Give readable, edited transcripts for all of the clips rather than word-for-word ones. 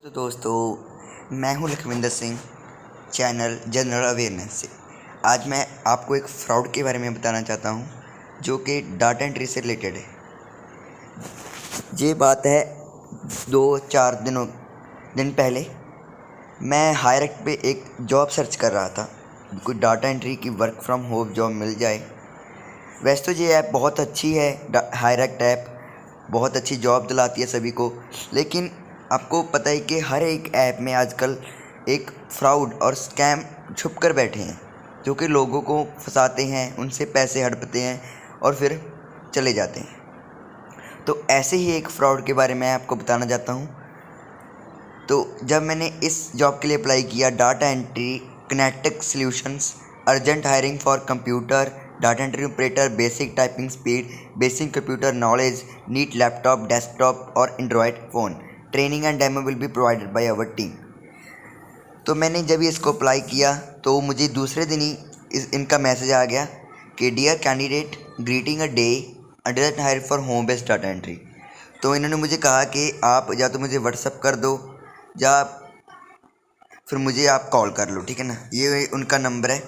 तो दोस्तों, मैं हूं Lakhwinder Singh, channel general awareness से। आज मैं आपको एक फ्रॉड के बारे में बताना चाहता हूं जो कि डाटा एंट्री से रिलेटेड है। ये बात है 2-4 दिन पहले मैं हायरएक्ट पे एक जॉब सर्च कर रहा था, कोई डाटा एंट्री की वर्क फ्रॉम होम जॉब मिल जाए। वैसे तो ये ऐप बहुत अच्छी है, हायरएक्ट ऐप बहुत अच्छी जॉब दिलाती है सभी को, लेकिन आपको पता है कि हर एक ऐप में आजकल एक फ्रॉड और स्कैम छुप कर बैठे हैं जो कि लोगों को फंसाते हैं, उनसे पैसे हड़पते हैं और फिर चले जाते हैं। तो ऐसे ही एक फ्रॉड के बारे में आपको बताना चाहता हूँ। तो जब मैंने इस जॉब के लिए अप्लाई किया, data entry kinetic solutions, urgent hiring for computer data entry operator, basic typing speed, basic computer knowledge, need laptop, desktop और Android phone, training and demo will be provided by our team. तो मैंने जब इसको apply किया तो मुझे दूसरे दिन ही इनका मैसेज आ गया कि dear candidate, greeting a day, urgent hire for home based data entry. तो इन्होंने मुझे कहा कि आप या तो मुझे व्हाट्सअप कर दो या फिर मुझे आप कॉल कर लो, ठीक है ना। ये उनका नंबर है।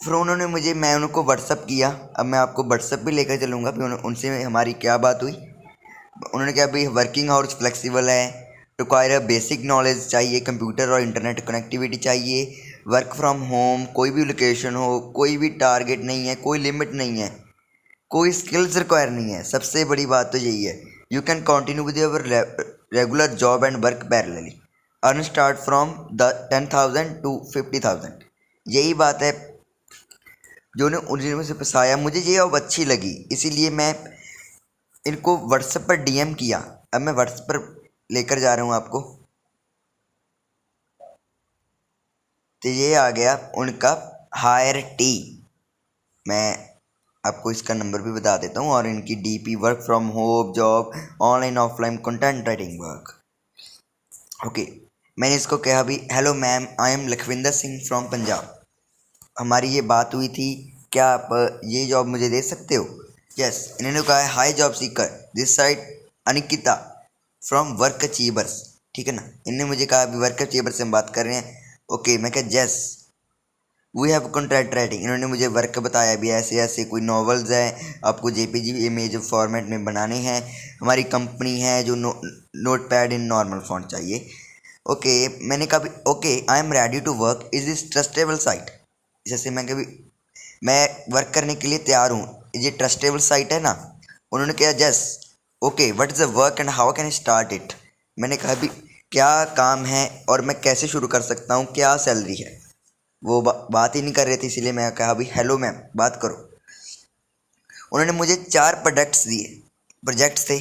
फिर मैं उनको व्हाट्सअप किया। अब मैं आपको व्हाट्सअप भी लेकर चलूँगा भी उनसे हमारी क्या बात हुई। उन्होंने कहा भाई वर्किंग आवर्स फ्लेक्सिबल है, रिक्वायर बेसिक नॉलेज चाहिए, कंप्यूटर और इंटरनेट कनेक्टिविटी चाहिए, वर्क फ्रॉम होम, कोई भी लोकेशन हो, कोई भी टारगेट नहीं है, कोई लिमिट नहीं है, कोई स्किल्स रिक्वायर नहीं है। सबसे बड़ी बात तो यही है, you can continue with your regular job and work parallelly, earn start from the 10,000 to 50,000। यही बात है जो उन्होंने मुझे फंसाया। मुझे ये अब अच्छी लगी, इसीलिए मैं इनको व्हाट्सएप पर डीएम किया। अब मैं व्हाट्सएप पर लेकर जा रहा हूँ आपको। तो ये आ गया उनका हायर टी। मैं आपको इसका नंबर भी बता देता हूँ और इनकी DP, work from home job, online offline content writing work. Okay, मैंने इसको कहा भी, hello ma'am, I am Lakhwinder Singh from Punjab, हमारी ये बात हुई थी, क्या आप ये जॉब मुझे दे सकते हो। यस। इन्होंने कहा है, hi job seeker, this side Anikita from work achievers, ठीक है ना। इन्होंने मुझे कहा अभी वर्क अचीवर्स से हम बात कर रहे हैं। ओके, मैं कहा yes, we have contract writing. इन्होंने मुझे वर्क बताया भी, ऐसे ऐसे कोई नॉवेल्स हैं, आपको जेपीजी इमेज फॉर्मेट में बनाने हैं, हमारी कंपनी है जो note pad in normal font चाहिए। ओके, मैंने कहा भी okay, I am ready to work, is this trustable site. जैसे मैं कभी मैं वर्क करने के लिए तैयार हूँ, ये ट्रस्टेबल साइट है ना। उन्होंने कहा जस। Okay, what is the work and how can I start it. मैंने कहा भी क्या काम है और मैं कैसे शुरू कर सकता हूँ, क्या सैलरी है। वो बात ही नहीं कर रहे थे, इसीलिए मैं कहा भी हेलो मैम, बात करो। उन्होंने मुझे 4 प्रोजेक्ट्स थे।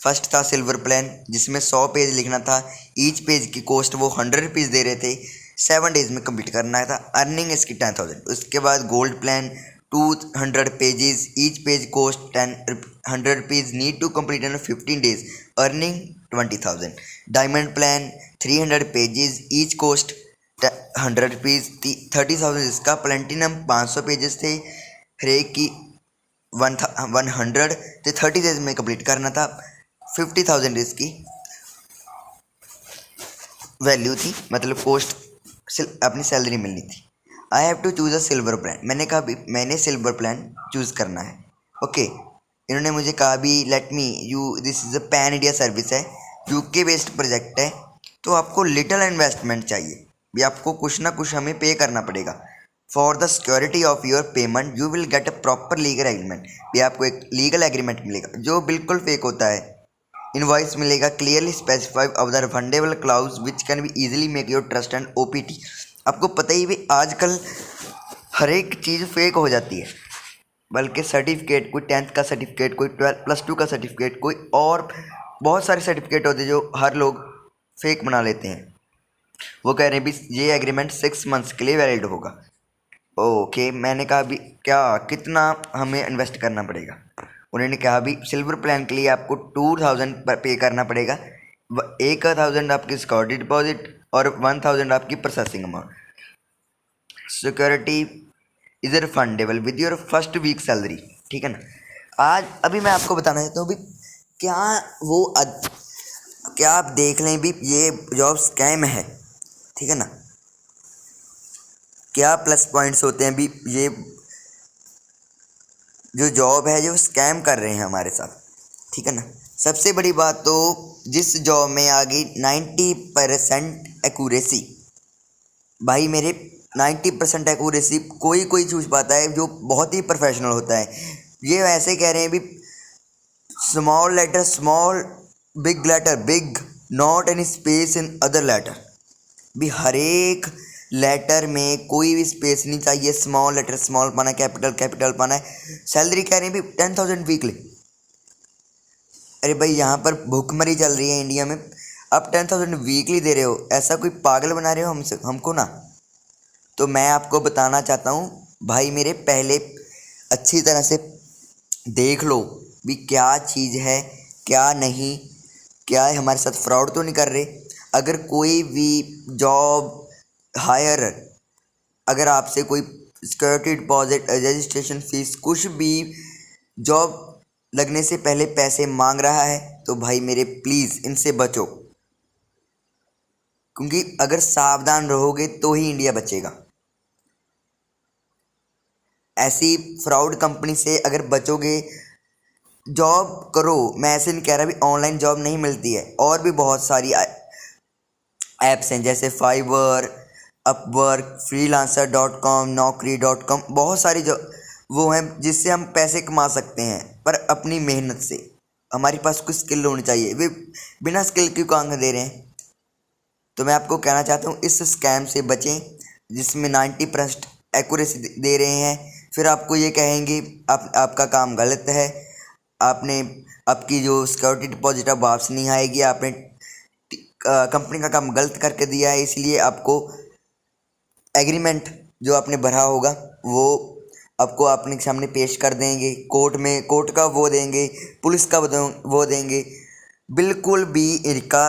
फर्स्ट था सिल्वर प्लान, जिसमें 100 पेज लिखना था। ईच पेज की कॉस्ट वो 100 रुपीज़ दे रहे थे, 7 डेज में कंप्लीट करना था। अर्निंग इसकी 10,000। उसके बाद gold plan, 200 pages, each page cost 100 rupees, need to complete in 15 days, earning 20,000। Diamond plan, 300 pages, each cost 100 rupees, 30,000 इसका। प्लेटिनम 500 पेजेस थे, हर एक की 100, तो 30 डेज में कंप्लीट करना था। 50,000 इसकी वैल्यू थी, मतलब कॉस्ट, अपनी सैलरी मिलनी थी। I have to choose a silver plan. मैंने कहा भी मैंने सिल्वर प्लान चूज़ करना है। ओके, इन्होंने मुझे कहा भी let me you, this is a pan India service है, यूके बेस्ड प्रोजेक्ट है, तो आपको लिटिल इन्वेस्टमेंट चाहिए भी, आपको कुछ ना कुछ हमें पे करना पड़ेगा। For the security of your payment you will get a proper legal agreement, भी आपको एक लीगल एग्रीमेंट मिलेगा जो बिल्कुल फेक होता है। इनवॉइस मिलेगा, clearly specified of the refundable clause which can be easily make your trust and OPT. आपको पता ही भी आजकल हर एक चीज़ फेक हो जाती है, बल्कि सर्टिफिकेट, कोई 10th का सर्टिफिकेट, कोई 12+2 का सर्टिफिकेट, कोई और बहुत सारे सर्टिफिकेट होते हैं जो हर लोग फेक बना लेते हैं। वो कह रहे हैं भी ये एग्रीमेंट 6 मंथ्स के लिए वैलिड होगा। ओके, मैंने कहा भी क्या, कितना हमें इन्वेस्ट करना पड़ेगा। उन्होंने कहा भी सिल्वर प्लान के लिए आपको 2,000 पे करना पड़ेगा, 1,000 आपकी सिक्योरिटी डिपॉजिट और 1,000 आपकी processing amount. Security is refundable with your first week salary, ठीक है ना। आज अभी मैं आपको बताना चाहता हूँ भी क्या वो क्या आप देख लें भी ये जॉब स्कैम है, ठीक है ना। क्या प्लस पॉइंट्स होते हैं भी ये जो जॉब है जो स्कैम कर रहे हैं हमारे साथ, ठीक है ना। सबसे बड़ी बात तो जिस जॉब में आ गई 90% एक्यूरेसी, भाई मेरे 90% एक्यूरेसी कोई कोई चूज पाता है जो बहुत ही प्रोफेशनल होता है। ये वैसे कह रहे हैं भी small letter small, big letter big, not any space in other letter. भी हर एक लेटर में कोई भी स्पेस नहीं चाहिए, स्मॉल लेटर स्मॉल पाना है, कैपिटल कैपिटल पाना है। सैलरी कह रहे हैं भी 10,000 वीकली। अरे भाई यहाँ पर भूखमरी चल रही है इंडिया में, आप 10,000 वीकली दे रहे हो, ऐसा कोई पागल बना रहे हो हमको ना। तो मैं आपको बताना चाहता हूँ भाई मेरे, पहले अच्छी तरह से देख लो भी क्या चीज़ है क्या नहीं, क्या है हमारे साथ फ्रॉड तो नहीं कर रहे। अगर कोई भी जॉब हायर, अगर आपसे कोई सिक्योरिटी डिपॉजिट, रजिस्ट्रेशन फीस, कुछ भी जॉब लगने से पहले पैसे मांग रहा है तो भाई मेरे प्लीज़ इनसे बचो, क्योंकि अगर सावधान रहोगे तो ही इंडिया बचेगा। ऐसी फ्रॉड कंपनी से अगर बचोगे, जॉब करो। मैं ऐसे नहीं कह रहा भी ऑनलाइन जॉब नहीं मिलती है, और भी बहुत सारी ऐप्स हैं जैसे फाइवर, अपवर्क, freelancer.com, naukri.com, बहुत सारी जो वो हैं जिससे हम पैसे कमा सकते हैं, पर अपनी मेहनत से। हमारे पास कुछ स्किल होनी चाहिए, वे बिना स्किल क्यों काम दे रहे हैं। तो मैं आपको कहना चाहता हूँ इस स्कैम से बचें जिसमें 90% एक्यूरेसी दे रहे हैं, फिर आपको ये कहेंगे आपका काम गलत है, आपने आपकी जो सिक्योरिटी डिपॉजिट अब वापस नहीं आएगी, आपने कंपनी का काम गलत करके दिया है, इसलिए आपको एग्रीमेंट जो आपने भरा होगा वो आपको अपने सामने पेश कर देंगे, कोर्ट में कोर्ट का वो देंगे, पुलिस का वो देंगे। बिल्कुल भी इनका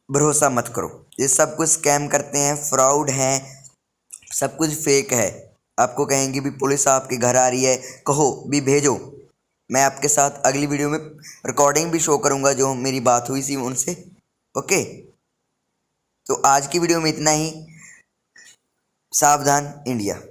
भरोसा मत करो, ये सब कुछ स्कैम करते हैं, फ्रॉड हैं, सब कुछ फेक है। आपको कहेंगे भी पुलिस आपके घर आ रही है, कहो भी भेजो। मैं आपके साथ अगली वीडियो में रिकॉर्डिंग भी शो करूँगा जो मेरी बात हुई थी उनसे। ओके, तो आज की वीडियो में इतना ही। सावधान इंडिया।